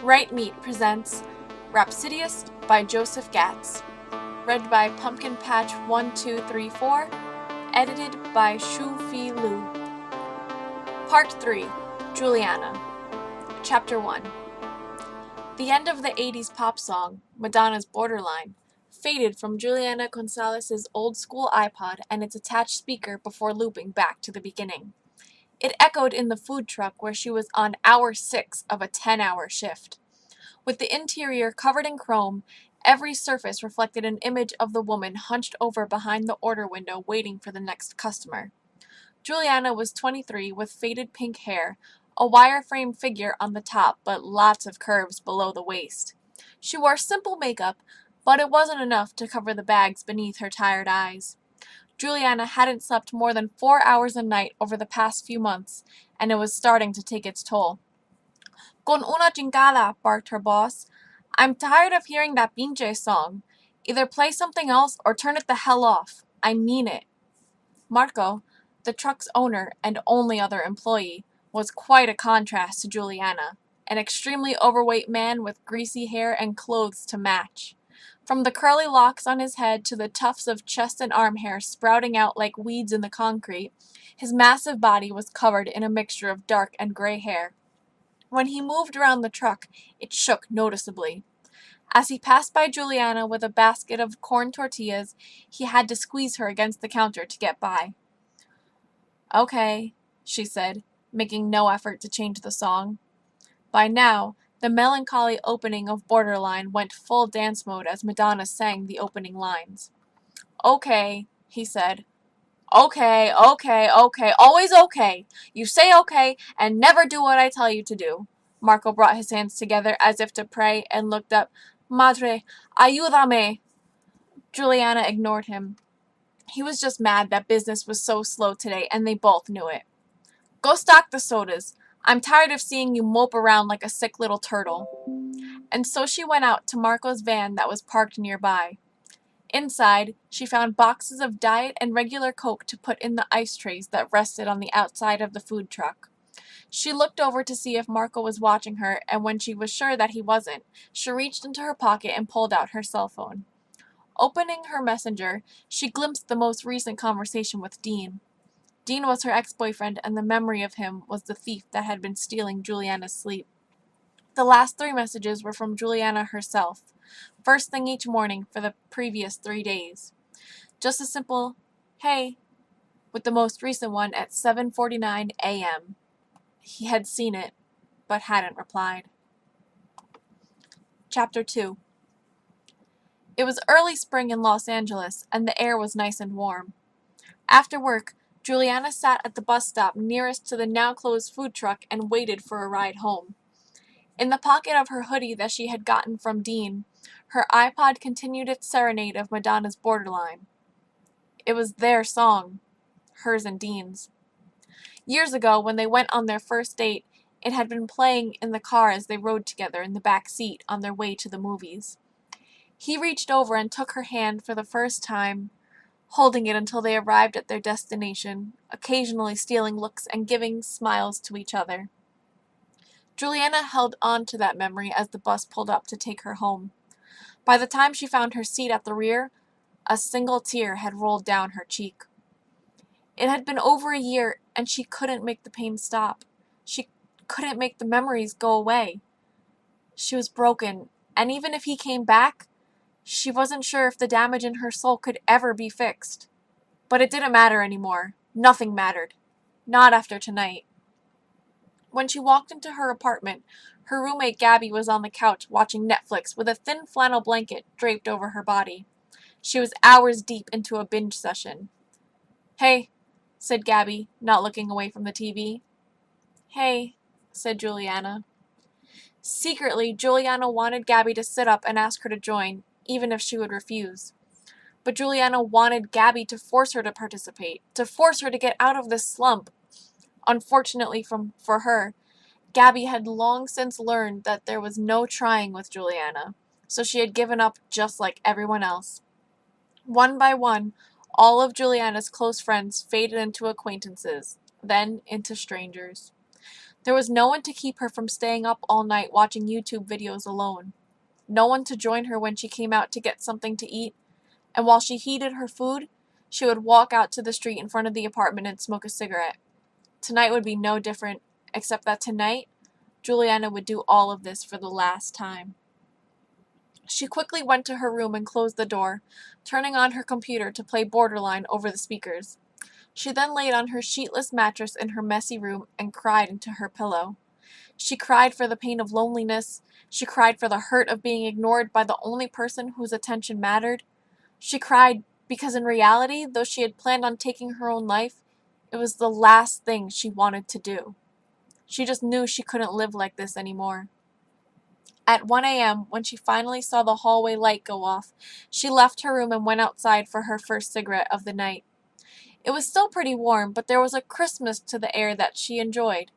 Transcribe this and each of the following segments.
Right Meat presents Rapsidious by Joseph Gatz. Read by Pumpkin Patch 1234. Edited by Xufei Liu. Part 3. Juliana. Chapter 1. The end of the 80s pop song, Madonna's Borderline, faded from Juliana Gonzalez's old school iPod and its attached speaker before looping back to the beginning. It echoed in the food truck where she was on hour 6 of a 10-hour shift. With the interior covered in chrome, every surface reflected an image of the woman hunched over behind the order window waiting for the next customer. Juliana was 23 with faded pink hair, a wireframe figure on the top but lots of curves below the waist. She wore simple makeup, but it wasn't enough to cover the bags beneath her tired eyes. Juliana hadn't slept more than 4 hours a night over the past few months, and it was starting to take its toll. Con una chingada, barked her boss. I'm tired of hearing that pinche song. Either play something else or turn it the hell off. I mean it. Marco, the truck's owner and only other employee, was quite a contrast to Juliana, an extremely overweight man with greasy hair and clothes to match. From the curly locks on his head to the tufts of chest and arm hair sprouting out like weeds in the concrete, his massive body was covered in a mixture of dark and gray hair. When he moved around the truck, it shook noticeably. As he passed by Juliana with a basket of corn tortillas, he had to squeeze her against the counter to get by. Okay, she said, making no effort to change the song. By now, the melancholy opening of Borderline went full dance mode as Madonna sang the opening lines. Okay, he said. Okay, always okay. You say okay and never do what I tell you to do. Marco brought his hands together as if to pray and looked up. Madre, ayúdame. Juliana ignored him. He was just mad that business was so slow today, and they both knew it. Go stock the sodas. I'm tired of seeing you mope around like a sick little turtle. And so she went out to Marco's van that was parked nearby. Inside, she found boxes of Diet and regular Coke to put in the ice trays that rested on the outside of the food truck. She looked over to see if Marco was watching her, and when she was sure that he wasn't, she reached into her pocket and pulled out her cell phone. Opening her messenger, she glimpsed the most recent conversation with Dean. Dean was her ex-boyfriend, and the memory of him was the thief that had been stealing Juliana's sleep. The last 3 messages were from Juliana herself, first thing each morning for the previous 3 days. Just a simple, hey, with the most recent one at 7:49 a.m. He had seen it, but hadn't replied. Chapter 2. It was early spring in Los Angeles, and the air was nice and warm. After work, Juliana sat at the bus stop nearest to the now-closed food truck and waited for a ride home. In the pocket of her hoodie that she had gotten from Dean, her iPod continued its serenade of Madonna's Borderline. It was their song, hers and Dean's. Years ago, when they went on their first date, it had been playing in the car as they rode together in the back seat on their way to the movies. He reached over and took her hand for the first time, holding it until they arrived at their destination, occasionally stealing looks and giving smiles to each other. Juliana held on to that memory as the bus pulled up to take her home. By the time she found her seat at the rear, a single tear had rolled down her cheek. It had been over a year, and she couldn't make the pain stop. She couldn't make the memories go away. She was broken, and even if he came back, she wasn't sure if the damage in her soul could ever be fixed. But it didn't matter anymore. Nothing mattered. Not after tonight. When she walked into her apartment, her roommate Gabby was on the couch watching Netflix with a thin flannel blanket draped over her body. She was hours deep into a binge session. Hey, said Gabby, not looking away from the TV. Hey, said Juliana. Secretly, Juliana wanted Gabby to sit up and ask her to join, even if she would refuse. But Juliana wanted Gabby to force her to participate, to force her to get out of this slump. Unfortunately for her, Gabby had long since learned that there was no trying with Juliana, so she had given up just like everyone else. One by one, all of Juliana's close friends faded into acquaintances, then into strangers. There was no one to keep her from staying up all night watching YouTube videos alone. No one to join her when she came out to get something to eat, and while she heated her food, she would walk out to the street in front of the apartment and smoke a cigarette. Tonight would be no different, except that tonight, Juliana would do all of this for the last time. She quickly went to her room and closed the door, turning on her computer to play Borderline over the speakers. She then laid on her sheetless mattress in her messy room and cried into her pillow. She cried for the pain of loneliness. She cried for the hurt of being ignored by the only person whose attention mattered. She cried because in reality, though she had planned on taking her own life, it was the last thing she wanted to do. She just knew she couldn't live like this anymore. At 1 a.m., when she finally saw the hallway light go off, she left her room and went outside for her first cigarette of the night. It was still pretty warm, but there was a crispness to the air that she enjoyed.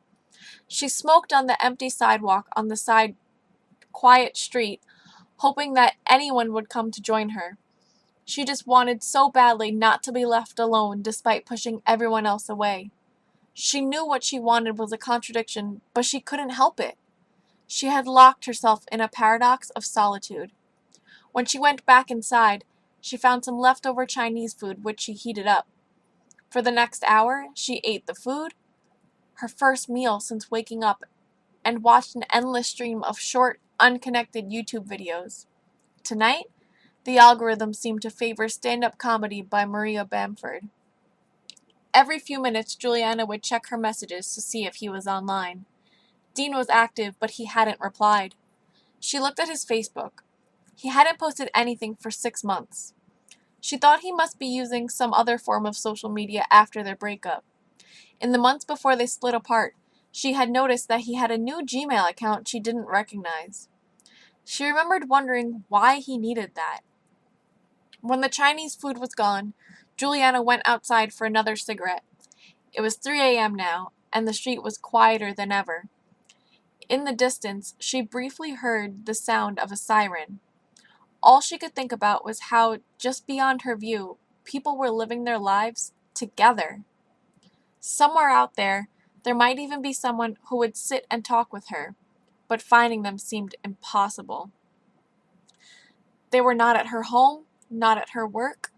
She smoked on the empty sidewalk on the side quiet street, hoping that anyone would come to join her. She just wanted so badly not to be left alone despite pushing everyone else away. She knew what she wanted was a contradiction, but she couldn't help it. She had locked herself in a paradox of solitude. When she went back inside, she found some leftover Chinese food which she heated up. For the next hour, she ate the food, her first meal since waking up, and watched an endless stream of short, unconnected YouTube videos. Tonight, the algorithm seemed to favor stand-up comedy by Maria Bamford. Every few minutes, Juliana would check her messages to see if he was online. Dean was active, but he hadn't replied. She looked at his Facebook. He hadn't posted anything for 6 months. She thought he must be using some other form of social media after their breakup. In the months before they split apart, she had noticed that he had a new Gmail account she didn't recognize. She remembered wondering why he needed that. When the Chinese food was gone, Juliana went outside for another cigarette. It was 3 a.m. now, and the street was quieter than ever. In the distance, she briefly heard the sound of a siren. All she could think about was how, just beyond her view, people were living their lives together. Somewhere out there might even be someone who would sit and talk with her, but finding them seemed impossible. They were not at her home, not at her work,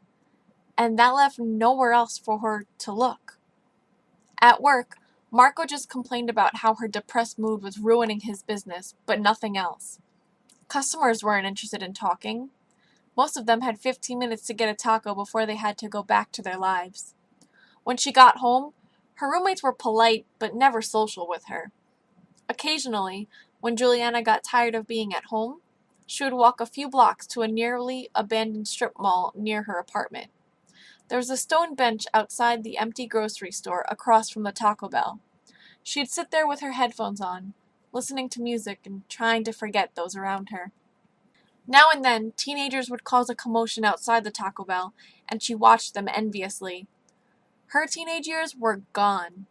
and that left nowhere else for her to look. At work, Marco just complained about how her depressed mood was ruining his business, but nothing else. Customers weren't interested in talking. Most of them had 15 minutes to get a taco before they had to go back to their lives. When she got home, her roommates were polite but never social with her. Occasionally, when Juliana got tired of being at home, she would walk a few blocks to a nearly abandoned strip mall near her apartment. There was a stone bench outside the empty grocery store across from the Taco Bell. She'd sit there with her headphones on, listening to music and trying to forget those around her. Now and then, teenagers would cause a commotion outside the Taco Bell, and she watched them enviously. Her teenage years were gone.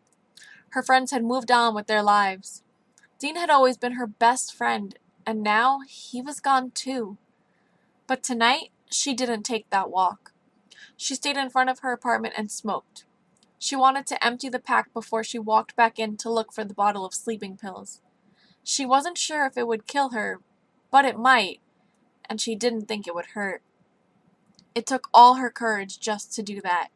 Her friends had moved on with their lives. Dean had always been her best friend, and now he was gone too. But tonight, she didn't take that walk. She stayed in front of her apartment and smoked. She wanted to empty the pack before she walked back in to look for the bottle of sleeping pills. She wasn't sure if it would kill her, but it might, and she didn't think it would hurt. It took all her courage just to do that.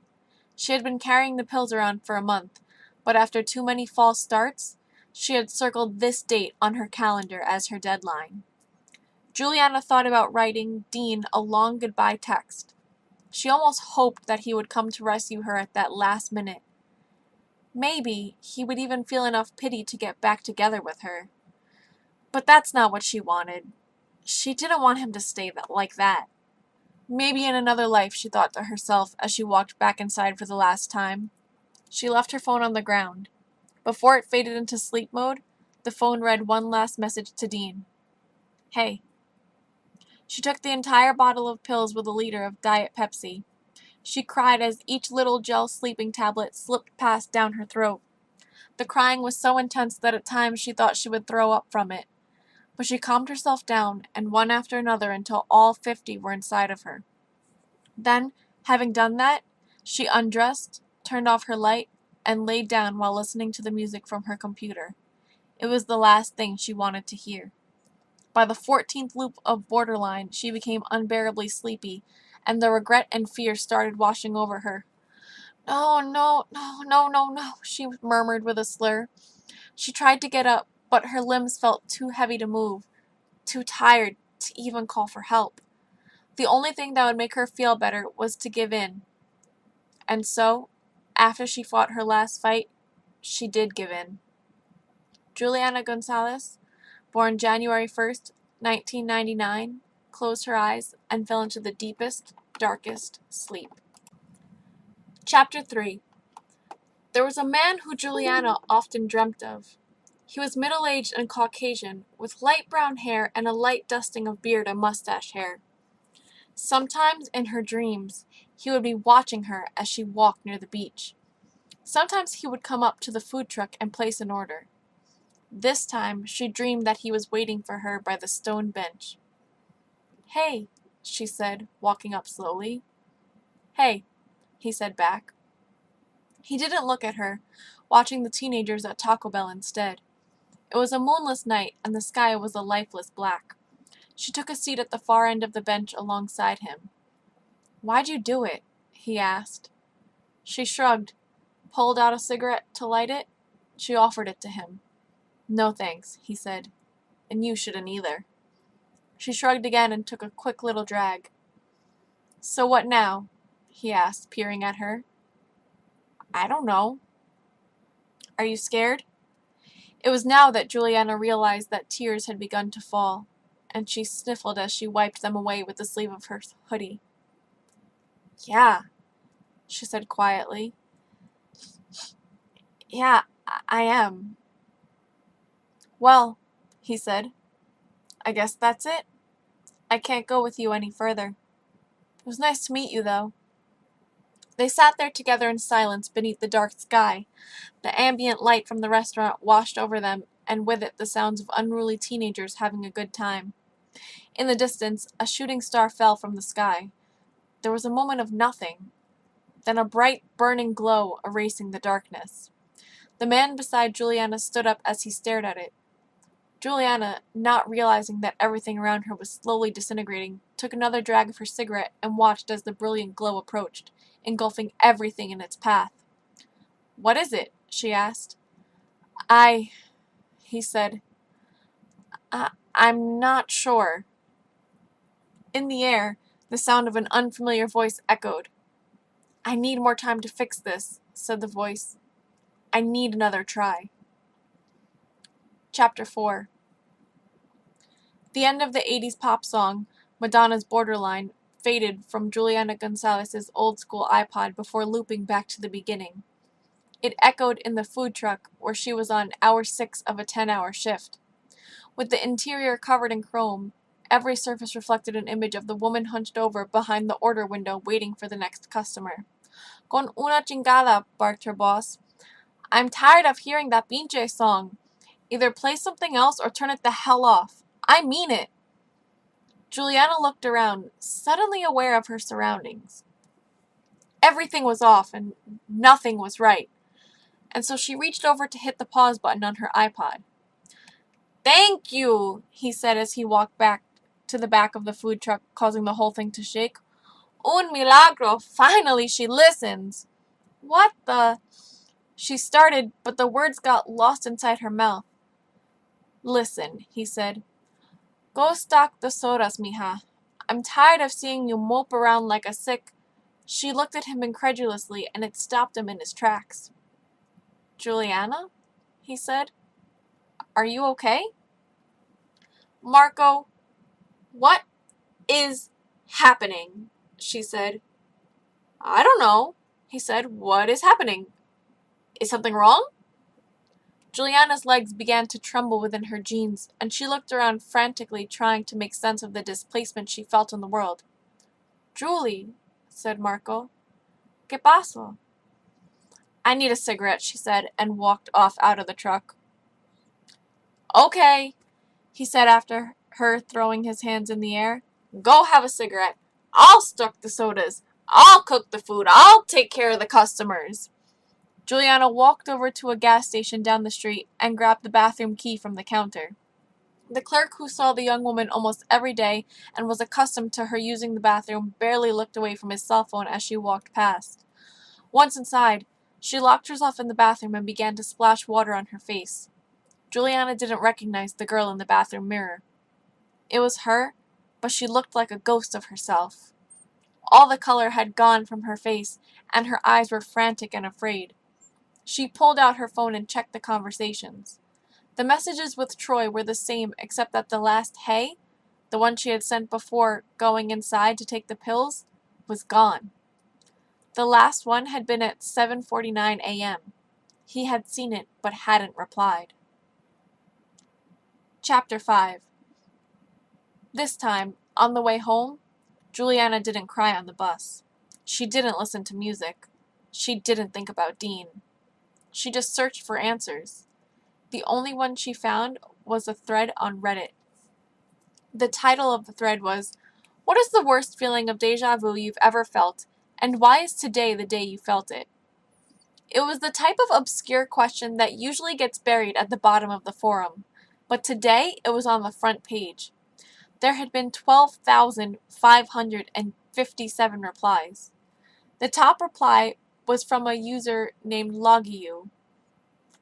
She had been carrying the pills around for a month, but after too many false starts, she had circled this date on her calendar as her deadline. Juliana thought about writing Dean a long goodbye text. She almost hoped that he would come to rescue her at that last minute. Maybe he would even feel enough pity to get back together with her. But that's not what she wanted. She didn't want him to stay like that. Maybe in another life, she thought to herself as she walked back inside for the last time. She left her phone on the ground. Before it faded into sleep mode, the phone read one last message to Dean. Hey. She took the entire bottle of pills with a liter of Diet Pepsi. She cried as each little gel sleeping tablet slipped past down her throat. The crying was so intense that at times she thought she would throw up from it. But she calmed herself down, and one after another until all 50 were inside of her. Then, having done that, she undressed, turned off her light, and laid down while listening to the music from her computer. It was the last thing she wanted to hear. By the 14th loop of borderline, she became unbearably sleepy, and the regret and fear started washing over her. No, no, no, no, no, no, she murmured with a slur. She tried to get up, but her limbs felt too heavy to move, too tired to even call for help. The only thing that would make her feel better was to give in. And so, after she fought her last fight, she did give in. Juliana Gonzalez, born January 1st, 1999, closed her eyes and fell into the deepest, darkest sleep. Chapter 3. There was a man who Juliana often dreamt of. He was middle-aged and Caucasian, with light brown hair and a light dusting of beard and mustache hair. Sometimes, in her dreams, he would be watching her as she walked near the beach. Sometimes he would come up to the food truck and place an order. This time, she dreamed that he was waiting for her by the stone bench. "Hey," she said, walking up slowly. "Hey," he said back. He didn't look at her, watching the teenagers at Taco Bell instead. It was a moonless night, and the sky was a lifeless black. She took a seat at the far end of the bench alongside him. "Why'd you do it?" he asked. She shrugged, pulled out a cigarette to light it. She offered it to him. "No thanks," he said. "And you shouldn't either." She shrugged again and took a quick little drag. "So what now?" he asked, peering at her. "I don't know." "Are you scared?" It was now that Juliana realized that tears had begun to fall, and she sniffled as she wiped them away with the sleeve of her hoodie. "Yeah," she said quietly. "Yeah, I am." "Well," he said, "I guess that's it. I can't go with you any further. It was nice to meet you, though." They sat there together in silence beneath the dark sky. The ambient light from the restaurant washed over them, and with it the sounds of unruly teenagers having a good time. In the distance, a shooting star fell from the sky. There was a moment of nothing, then a bright, burning glow erasing the darkness. The man beside Juliana stood up as he stared at it. Juliana, not realizing that everything around her was slowly disintegrating, took another drag of her cigarette and watched as the brilliant glow approached, engulfing everything in its path. "What is it?" she asked. He said. I'm not sure." In the air, the sound of an unfamiliar voice echoed. "I need more time to fix this," said the voice. "I need another try." Chapter 4. The end of the 80s pop song, Madonna's Borderline, faded from Juliana Gonzalez's old-school iPod before looping back to the beginning. It echoed in the food truck, where she was on hour 6 of a 10-hour shift. With the interior covered in chrome, every surface reflected an image of the woman hunched over behind the order window waiting for the next customer. "Con una chingada," barked her boss. "I'm tired of hearing that pinche song. Either play something else or turn it the hell off. I mean it." Juliana looked around, suddenly aware of her surroundings. Everything was off and nothing was right, and so she reached over to hit the pause button on her iPod. "Thank you," he said as he walked back to the back of the food truck, causing the whole thing to shake. "Un milagro! Finally she listens." "What the—" She started, but the words got lost inside her mouth. "Listen," he said. "Go stock the sodas, mija. I'm tired of seeing you mope around like a sick—" She looked at him incredulously, and it stopped him in his tracks. "Juliana?" he said. "Are you okay?" "Marco, what is happening?" she said. "I don't know," he said. "What is happening? Is something wrong?" Juliana's legs began to tremble within her jeans, and she looked around frantically, trying to make sense of the displacement she felt in the world. "Julie," said Marco. "¿Qué pasó?" "I need a cigarette," she said, and walked off out of the truck. "Okay," he said after her, throwing his hands in the air. "Go have a cigarette. I'll stock the sodas. I'll cook the food. I'll take care of the customers." Juliana walked over to a gas station down the street and grabbed the bathroom key from the counter. The clerk, who saw the young woman almost every day and was accustomed to her using the bathroom, barely looked away from his cell phone as she walked past. Once inside, she locked herself in the bathroom and began to splash water on her face. Juliana didn't recognize the girl in the bathroom mirror. It was her, but she looked like a ghost of herself. All the color had gone from her face, and her eyes were frantic and afraid. She pulled out her phone and checked the conversations. The messages with Troy were the same, except that the last "hey," the one she had sent before going inside to take the pills, was gone. The last one had been at 7:49 a.m. He had seen it, but hadn't replied. Chapter 5. This time, on the way home, Juliana didn't cry on the bus. She didn't listen to music. She didn't think about Dean. She just searched for answers. The only one she found was a thread on Reddit. The title of the thread was, "What is the worst feeling of déjà vu you've ever felt, and why is today the day you felt it?" It was the type of obscure question that usually gets buried at the bottom of the forum, but today it was on the front page. There had been 12,557 replies. The top reply was from a user named Logiu.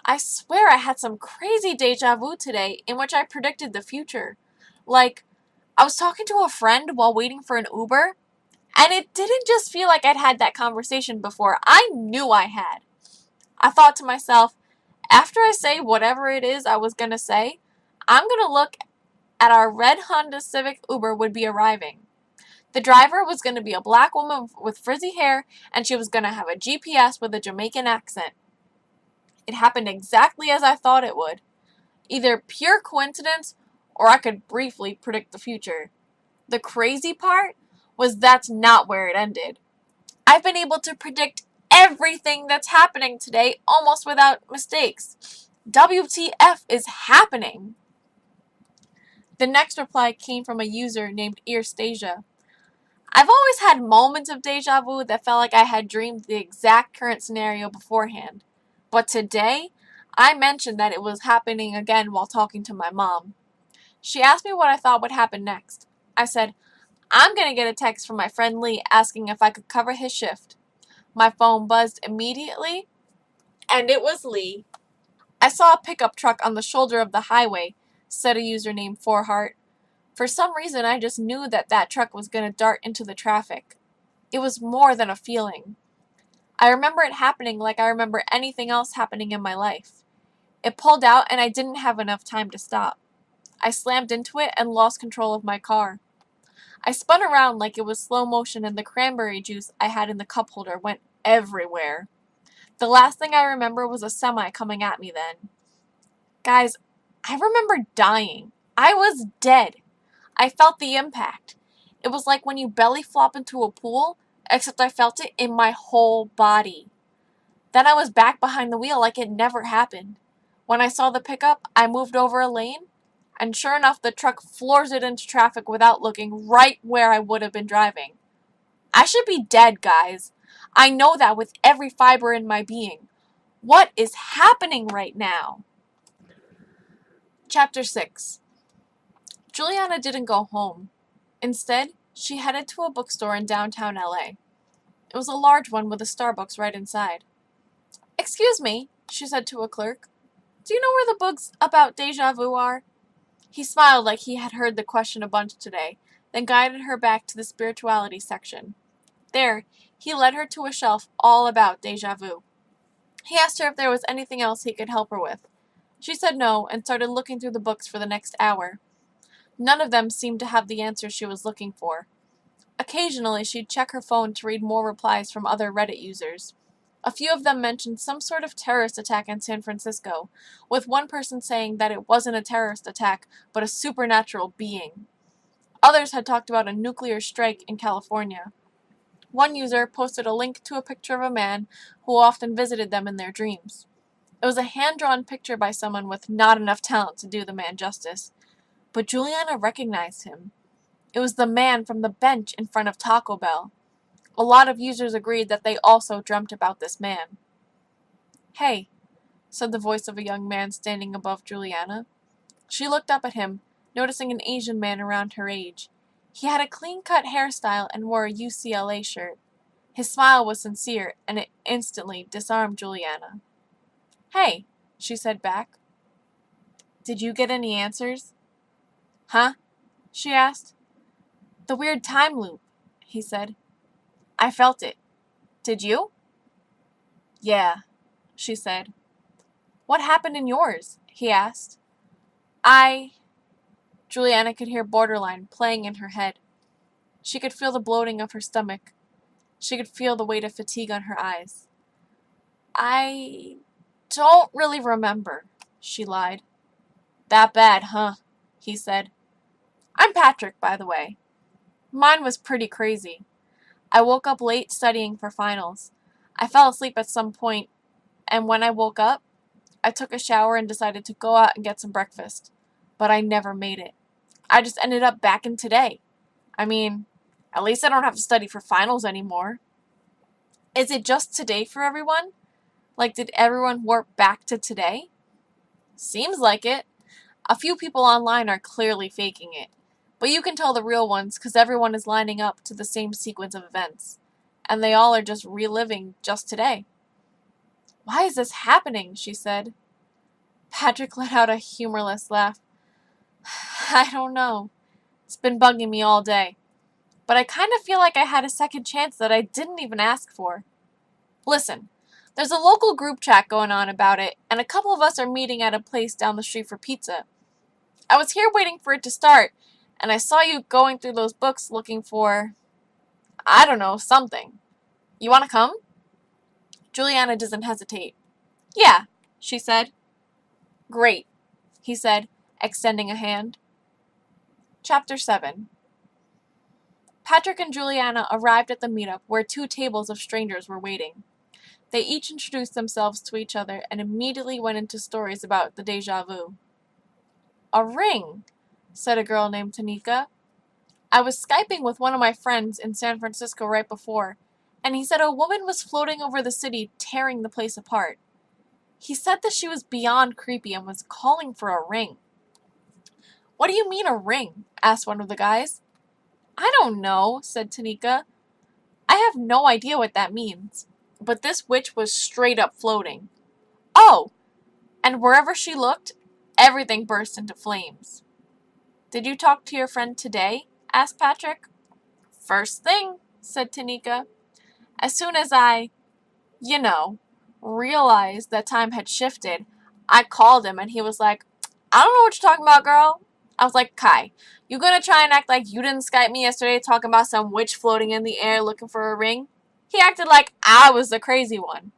"I swear I had some crazy déjà vu today in which I predicted the future. Like, I was talking to a friend while waiting for an Uber, and it didn't just feel like I'd had that conversation before. I knew I had. I thought to myself, after I say whatever it is I was going to say, I'm going to look at our red Honda Civic Uber would be arriving. The driver was going to be a black woman with frizzy hair, and she was going to have a GPS with a Jamaican accent. It happened exactly as I thought it would. Either pure coincidence, or I could briefly predict the future. The crazy part was that's not where it ended. I've been able to predict everything that's happening today almost without mistakes. WTF is happening?" The next reply came from a user named Earstasia. "I've always had moments of déjà vu that felt like I had dreamed the exact current scenario beforehand. But today, I mentioned that it was happening again while talking to my mom. She asked me what I thought would happen next. I said, I'm going to get a text from my friend Lee asking if I could cover his shift. My phone buzzed immediately, and it was Lee. I saw a pickup truck on the shoulder of the highway," said a user named Forheart. "For some reason, I just knew that that truck was going to dart into the traffic. It was more than a feeling. I remember it happening like I remember anything else happening in my life. It pulled out, and I didn't have enough time to stop. I slammed into it and lost control of my car. I spun around like it was slow motion, and the cranberry juice I had in the cup holder went everywhere. The last thing I remember was a semi coming at me then. Guys, I remember dying. I was dead. I felt the impact. It was like when you belly flop into a pool, except I felt it in my whole body. Then I was back behind the wheel like it never happened. When I saw the pickup, I moved over a lane, and sure enough, the truck floors it into traffic without looking, right where I would have been driving. I should be dead, guys. I know that with every fiber in my being. What is happening right now?" Chapter 6. Juliana didn't go home. Instead, she headed to a bookstore in downtown LA. It was a large one with a Starbucks right inside. "Excuse me," she said to a clerk. "Do you know where the books about déjà vu are?" He smiled like he had heard the question a bunch today, then guided her back to the spirituality section. There, he led her to a shelf all about déjà vu. He asked her if there was anything else he could help her with. She said no and started looking through the books for the next hour. None of them seemed to have the answer she was looking for. Occasionally, she'd check her phone to read more replies from other Reddit users. A few of them mentioned some sort of terrorist attack in San Francisco, with one person saying that it wasn't a terrorist attack, but a supernatural being. Others had talked about a nuclear strike in California. One user posted a link to a picture of a man who often visited them in their dreams. It was a hand-drawn picture by someone with not enough talent to do the man justice. But Juliana recognized him. It was the man from the bench in front of Taco Bell. A lot of users agreed that they also dreamt about this man. "Hey," said the voice of a young man standing above Juliana. She looked up at him, noticing an Asian man around her age. He had a clean-cut hairstyle and wore a UCLA shirt. His smile was sincere, and it instantly disarmed Juliana. "Hey," she said back. "Did you get any answers?" "Huh?" she asked. "The weird time loop," he said. "I felt it. Did you?" "Yeah," she said. "What happened in yours?" he asked. "I—" Juliana could hear Borderline playing in her head. She could feel the bloating of her stomach. She could feel the weight of fatigue on her eyes. "I don't really remember," she lied. "That bad, huh?" he said. "I'm Patrick, by the way. Mine was pretty crazy. I woke up late studying for finals. I fell asleep at some point, and when I woke up, I took a shower and decided to go out and get some breakfast. But I never made it. I just ended up back in today. I mean, at least I don't have to study for finals anymore." "Is it just today for everyone? Like, did everyone warp back to today?" "Seems like it. A few people online are clearly faking it. But you can tell the real ones because everyone is lining up to the same sequence of events. And they all are just reliving just today." "Why is this happening?" she said. Patrick let out a humorless laugh. "I don't know. It's been bugging me all day. But I kind of feel like I had a second chance that I didn't even ask for. Listen, there's a local group chat going on about it, and a couple of us are meeting at a place down the street for pizza. I was here waiting for it to start, and I saw you going through those books looking for, I don't know, something. You want to come?" Juliana doesn't hesitate. "Yeah," she said. "Great," he said, extending a hand. Chapter 7. Patrick and Juliana arrived at the meetup where 2 tables of strangers were waiting. They each introduced themselves to each other and immediately went into stories about the déjà vu. "A ring," said a girl named Tanika. "I was Skyping with one of my friends in San Francisco right before, and he said a woman was floating over the city tearing the place apart. He said that she was beyond creepy and was calling for a ring." "What do you mean a ring?" asked one of the guys. "I don't know," said Tanika. "I have no idea what that means. But this witch was straight up floating. Oh! And wherever she looked, everything burst into flames." "Did you talk to your friend today?" asked Patrick. "First thing," said Tanika. "As soon as I, you know, realized that time had shifted, I called him and he was like, 'I don't know what you're talking about, girl.' I was like, 'Kai, you gonna try and act like you didn't Skype me yesterday talking about some witch floating in the air looking for a ring?' He acted like I was the crazy one.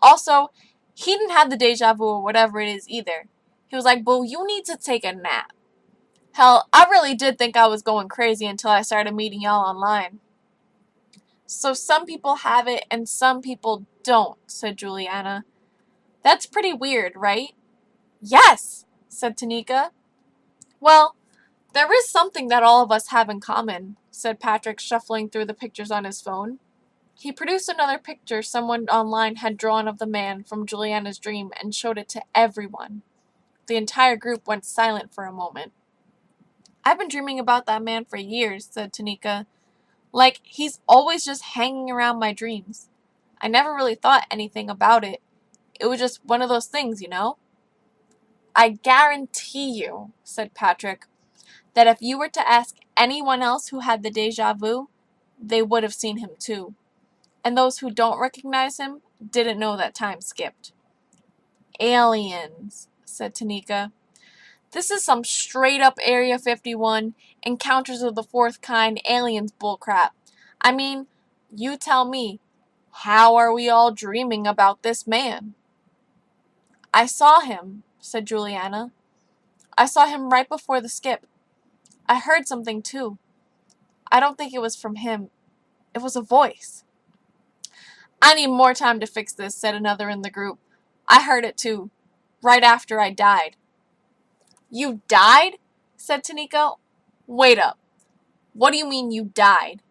Also, he didn't have the deja vu or whatever it is either. He was like, 'Boo, you need to take a nap.' Hell, I really did think I was going crazy until I started meeting y'all online." "So some people have it and some people don't," said Juliana. "That's pretty weird, right?" "Yes," said Tanika. "Well, there is something that all of us have in common," said Patrick, shuffling through the pictures on his phone. He produced another picture someone online had drawn of the man from Juliana's dream and showed it to everyone. The entire group went silent for a moment. "I've been dreaming about that man for years," said Tanika. "Like, he's always just hanging around my dreams. I never really thought anything about it. It was just one of those things, you know?" "I guarantee you," said Patrick, "that if you were to ask anyone else who had the déjà vu, they would have seen him too. And those who don't recognize him didn't know that time skipped." "Aliens," said Tanika. "This is some straight-up Area 51, Encounters of the Fourth Kind, aliens bullcrap. I mean, you tell me, how are we all dreaming about this man?" "I saw him," said Juliana. "I saw him right before the skip. I heard something too. I don't think it was from him. It was a voice." "I need more time to fix this," said another in the group. "I heard it too. Right after I died." "You died?" said Tanika. "Wait up. What do you mean you died?"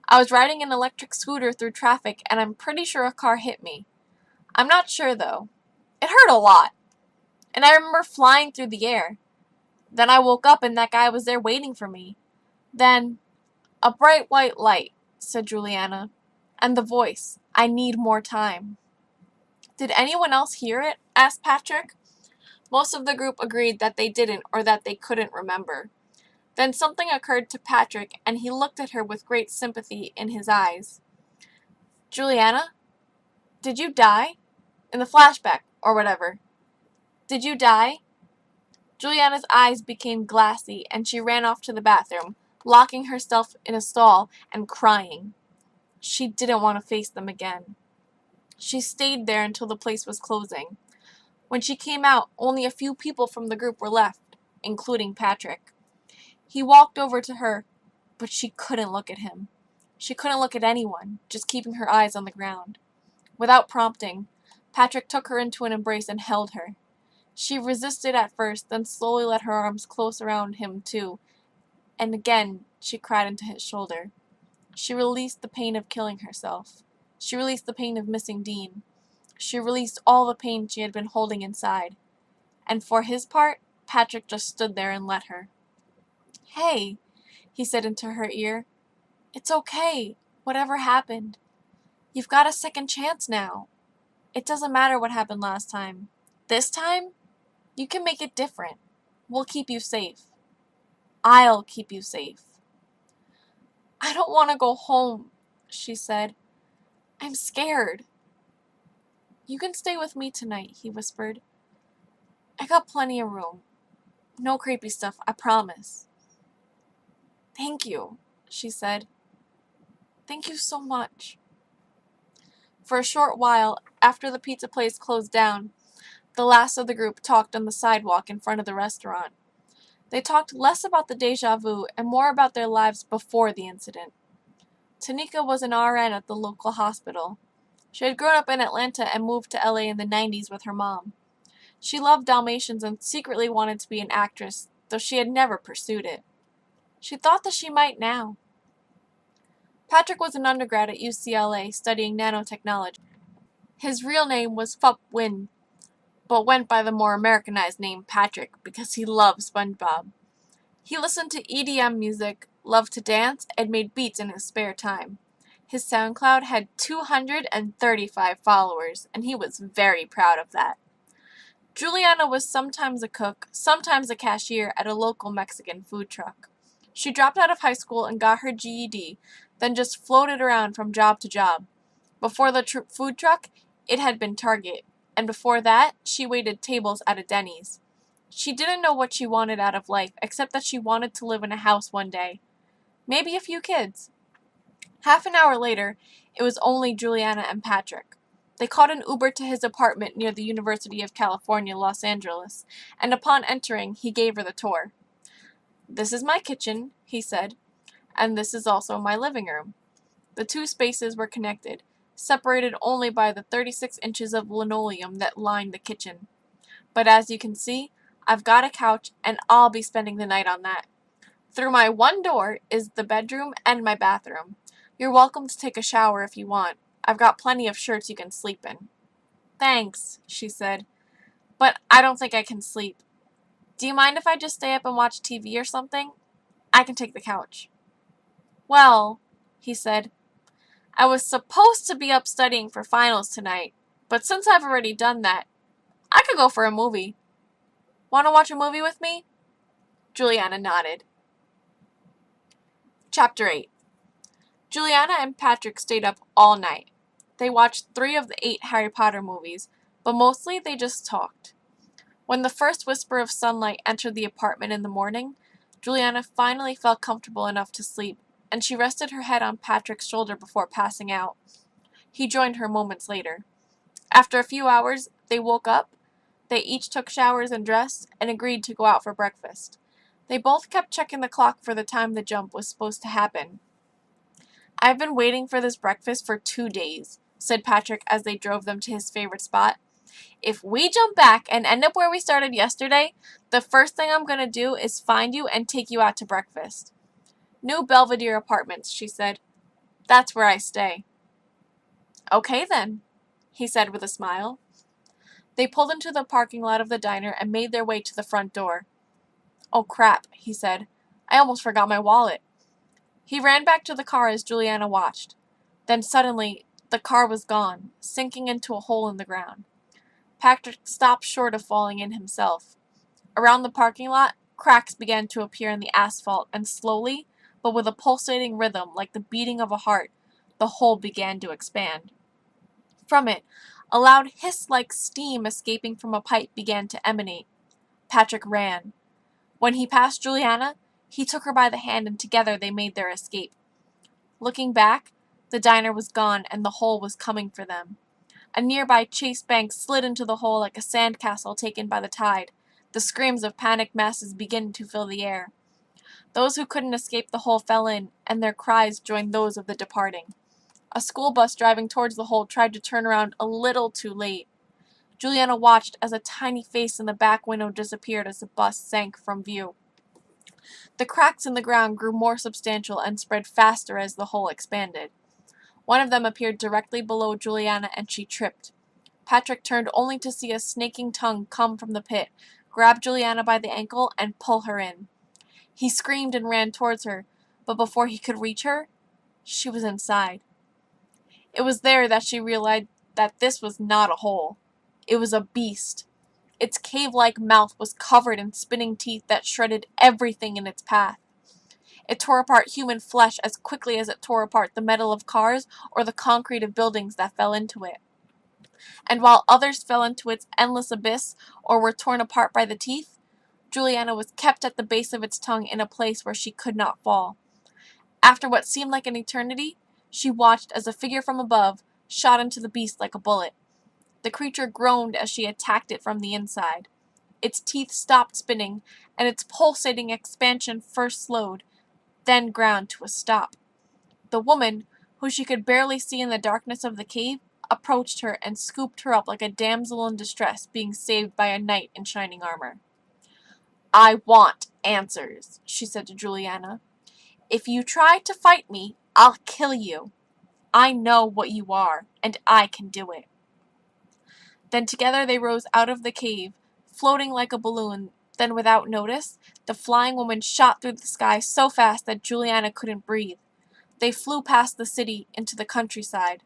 "I was riding an electric scooter through traffic and I'm pretty sure a car hit me. I'm not sure, though. It hurt a lot. And I remember flying through the air. Then I woke up and that guy was there waiting for me. Then, a bright white light, said Juliana. And the voice, I need more time. Did anyone else hear it? Asked Patrick. Most of the group agreed that they didn't or that they couldn't remember. Then something occurred to Patrick, and he looked at her with great sympathy in his eyes. Juliana, did you die? In the flashback, or whatever. Did you die? Juliana's eyes became glassy, and she ran off to the bathroom, locking herself in a stall and crying. She didn't want to face them again. She stayed there until the place was closing. When she came out, only a few people from the group were left, including Patrick. He walked over to her, but she couldn't look at him. She couldn't look at anyone, just keeping her eyes on the ground. Without prompting, Patrick took her into an embrace and held her. She resisted at first, then slowly let her arms close around him too, and again she cried into his shoulder. She released the pain of killing herself. She released the pain of missing Dean. She released all the pain she had been holding inside. And for his part, Patrick just stood there and let her. Hey, he said into her ear. It's okay, whatever happened. You've got a second chance now. It doesn't matter what happened last time. This time, you can make it different. We'll keep you safe. I'll keep you safe. I don't want to go home, she said. I'm scared. You can stay with me tonight, he whispered. I got plenty of room. No creepy stuff, I promise. Thank you, she said. Thank you so much. For a short while, after the pizza place closed down, the last of the group talked on the sidewalk in front of the restaurant. They talked less about the déjà vu and more about their lives before the incident. Tanika was an RN at the local hospital. She had grown up in Atlanta and moved to LA in the 90s with her mom. She loved Dalmatians and secretly wanted to be an actress, though she had never pursued it. She thought that she might now. Patrick was an undergrad at UCLA studying nanotechnology. His real name was Phup Win, but went by the more Americanized name Patrick because he loved SpongeBob. He listened to EDM music, loved to dance, and made beats in his spare time. His SoundCloud had 235 followers, and he was very proud of that. Juliana was sometimes a cook, sometimes a cashier at a local Mexican food truck. She dropped out of high school and got her GED, then just floated around from job to job. Before the food truck, it had been Target, and before that, she waited tables at a Denny's. She didn't know what she wanted out of life, except that she wanted to live in a house one day. Maybe a few kids. Half an hour later, it was only Juliana and Patrick. They caught an Uber to his apartment near the University of California, Los Angeles, and upon entering, he gave her the tour. This is my kitchen, he said, and this is also my living room. The two spaces were connected, separated only by the 36 inches of linoleum that lined the kitchen. But as you can see, I've got a couch, and I'll be spending the night on that. Through my one door is the bedroom and my bathroom. You're welcome to take a shower if you want. I've got plenty of shirts you can sleep in. Thanks, she said, but I don't think I can sleep. Do you mind if I just stay up and watch TV or something? I can take the couch. Well, he said, I was supposed to be up studying for finals tonight, but since I've already done that, I could go for a movie. Want to watch a movie with me? Juliana nodded. Chapter 8. Juliana and Patrick stayed up all night. They watched 3 of the 8 Harry Potter movies, but mostly they just talked. When the first whisper of sunlight entered the apartment in the morning, Juliana finally felt comfortable enough to sleep, and she rested her head on Patrick's shoulder before passing out. He joined her moments later. After a few hours, they woke up. They each took showers and dressed, and agreed to go out for breakfast. They both kept checking the clock for the time the jump was supposed to happen. I've been waiting for this breakfast for 2 days, said Patrick as they drove them to his favorite spot. If we jump back and end up where we started yesterday, the first thing I'm going to do is find you and take you out to breakfast. New Belvedere Apartments, she said. That's where I stay. Okay then. he said with a smile. They pulled into the parking lot of the diner and made their way to the front door. "Oh crap," he said. "I almost forgot my wallet." He ran back to the car as Juliana watched. Then suddenly, the car was gone, sinking into a hole in the ground. Patrick stopped short of falling in himself. Around the parking lot, cracks began to appear in the asphalt, and slowly, but with a pulsating rhythm like the beating of a heart, the hole began to expand. From it, a loud hiss-like steam escaping from a pipe began to emanate. Patrick ran. When he passed Juliana, he took her by the hand and together they made their escape. Looking back, the diner was gone and the hole was coming for them. A nearby chase bank slid into the hole like a sandcastle taken by the tide. The screams of panicked masses began to fill the air. Those who couldn't escape the hole fell in, and their cries joined those of the departing. A school bus driving towards the hole tried to turn around a little too late. Juliana watched as a tiny face in the back window disappeared as the bus sank from view. The cracks in the ground grew more substantial and spread faster as the hole expanded. One of them appeared directly below Juliana and she tripped. Patrick turned only to see a snaking tongue come from the pit, grab Juliana by the ankle, and pull her in. He screamed and ran towards her, but before he could reach her, she was inside. It was there that she realized that this was not a hole. It was a beast. Its cave-like mouth was covered in spinning teeth that shredded everything in its path. It tore apart human flesh as quickly as it tore apart the metal of cars or the concrete of buildings that fell into it. And while others fell into its endless abyss or were torn apart by the teeth, Juliana was kept at the base of its tongue in a place where she could not fall. After what seemed like an eternity, she watched as a figure from above shot into the beast like a bullet. The creature groaned as she attacked it from the inside. Its teeth stopped spinning, and its pulsating expansion first slowed, then ground to a stop. The woman, who she could barely see in the darkness of the cave, approached her and scooped her up like a damsel in distress being saved by a knight in shining armor. "I want answers," she said to Juliana. "If you try to fight me, I'll kill you. I know what you are, and I can do it." Then together they rose out of the cave, floating like a balloon. Then without notice, the flying woman shot through the sky so fast that Juliana couldn't breathe. They flew past the city into the countryside.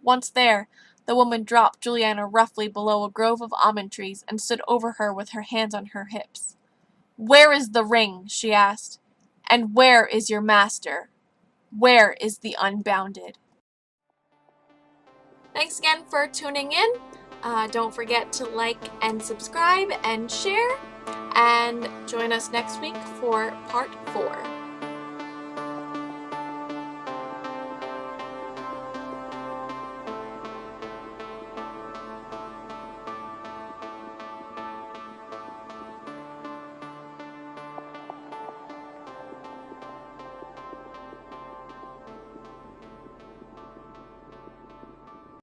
Once there, the woman dropped Juliana roughly below a grove of almond trees and stood over her with her hands on her hips. "Where is the ring?" she asked. "And where is your master? Where is the Unbounded?" Thanks again for tuning in. Don't forget to like and subscribe and share. And join us next week for part 4.